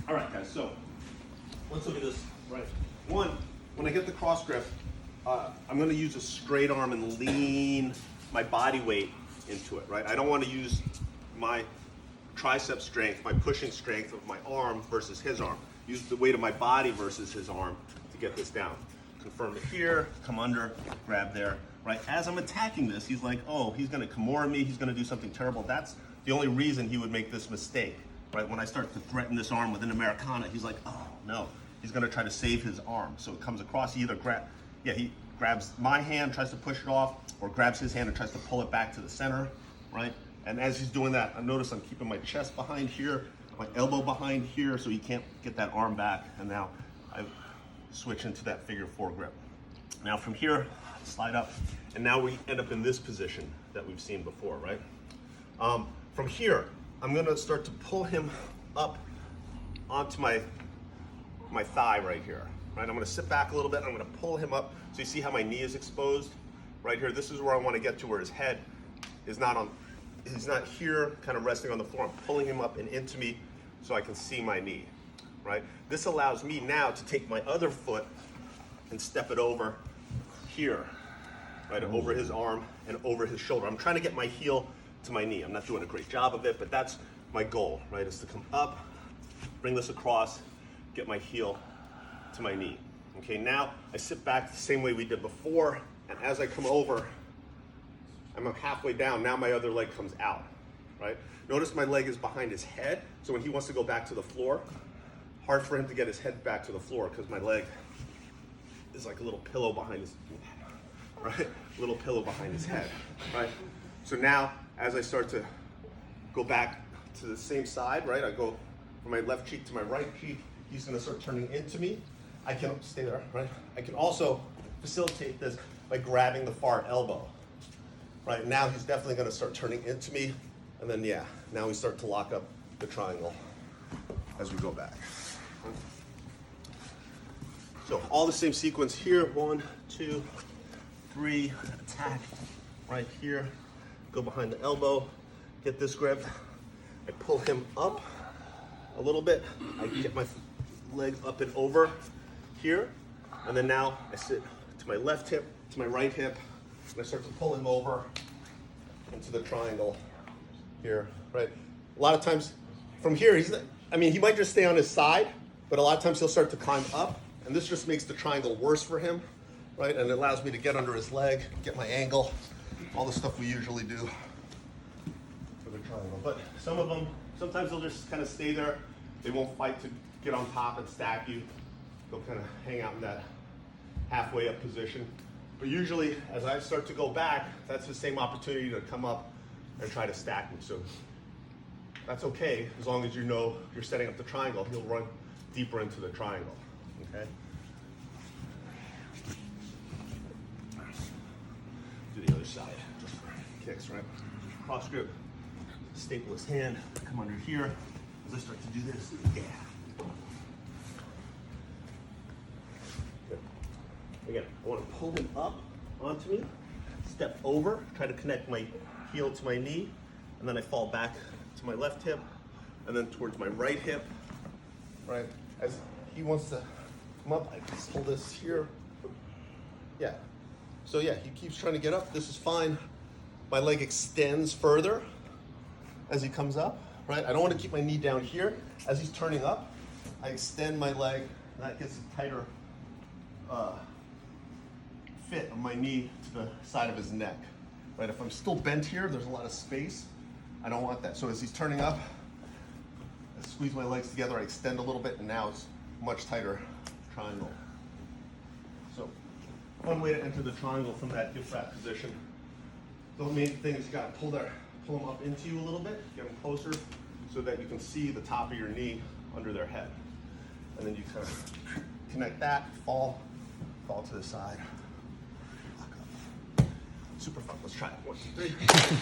All right, guys, so let's look at this. Right. One, when I get the cross grip, I'm gonna use a straight arm and lean my body weight into it, right? I don't wanna use my tricep strength, my pushing strength of my arm versus his arm. Use the weight of my body versus his arm to get this down. Confirm it here, come under, grab there, right? As I'm attacking this, he's like, oh, he's gonna Kimura me, he's gonna do something terrible. That's the only reason he would make this mistake, right? When I start to threaten this arm with an Americana, he's like, oh, no. He's gonna try to save his arm. So it comes across, he either he grabs my hand, tries to push it off, or grabs his hand and tries to pull it back to the center, right? And as he's doing that, I notice I'm keeping my chest behind here, my elbow behind here, so he can't get that arm back. And now I switch into that figure 4 grip. Now from here, slide up, and now we end up in this position that we've seen before, right? From here, I'm gonna start to pull him up onto my thigh right here, right? I'm gonna sit back a little bit, I'm gonna pull him up, so you see how my knee is exposed right here. This is where I wanna get to, where his head is not on, he's not here kind of resting on the floor. I'm pulling him up and into me so I can see my knee, right? This allows me now to take my other foot and step it over here, right? Over his arm and over his shoulder. I'm trying to get my heel to my knee. I'm not doing a great job of it, but that's my goal, right? Is to come up, bring this across, get my heel to my knee. Okay, now I sit back the same way we did before, and as I come over, I'm halfway down, now my other leg comes out, right? Notice my leg is behind his head, so when he wants to go back to the floor, hard for him to get his head back to the floor because my leg is like a little pillow behind his, right? Little pillow behind his head, right? So now, as I start to go back to the same side, right? I go from my left cheek to my right cheek, he's gonna start turning into me. I can stay there, right? I can also facilitate this by grabbing the far elbow. Right, now he's definitely gonna start turning into me, and then yeah, now we start to lock up the triangle as we go back. So all the same sequence here, 1, 2, 3, attack, right here, go behind the elbow, get this grip, I pull him up a little bit, I get my leg up and over here, and then now I sit to my left hip, to my right hip, and I start to pull him over into the triangle here, right? A lot of times from here, he might just stay on his side, but a lot of times he'll start to climb up, and this just makes the triangle worse for him, right? And it allows me to get under his leg, get my angle, all the stuff we usually do for the triangle. But some of them, sometimes they'll just kind of stay there. They won't fight to get on top and stack you. They'll kind of hang out in that halfway up position. But usually, as I start to go back, that's the same opportunity to come up and try to stack me. So that's okay, as long as you know you're setting up the triangle. He'll run deeper into the triangle, okay? Do the other side, just for kicks, right? Cross grip, staple his hand, come under here. As I start to do this, yeah. Again, I want to pull him up onto me, step over, try to connect my heel to my knee, and then I fall back to my left hip, and then towards my right hip, right? As he wants to come up, I just hold this here. Yeah. So yeah, he keeps trying to get up. This is fine. My leg extends further as he comes up, right? I don't want to keep my knee down here. As he's turning up, I extend my leg, and that gets a tighter fit of my knee to the side of his neck, right? If I'm still bent here, there's a lot of space. I don't want that. So as he's turning up, I squeeze my legs together, I extend a little bit, and now it's much tighter triangle. So one way to enter the triangle from that hip wrap position. The main thing is you gotta pull them up into you a little bit, get them closer so that you can see the top of your knee under their head. And then you kind of connect that, fall to the side. Super fun. Let's try it. 1, 2, 3.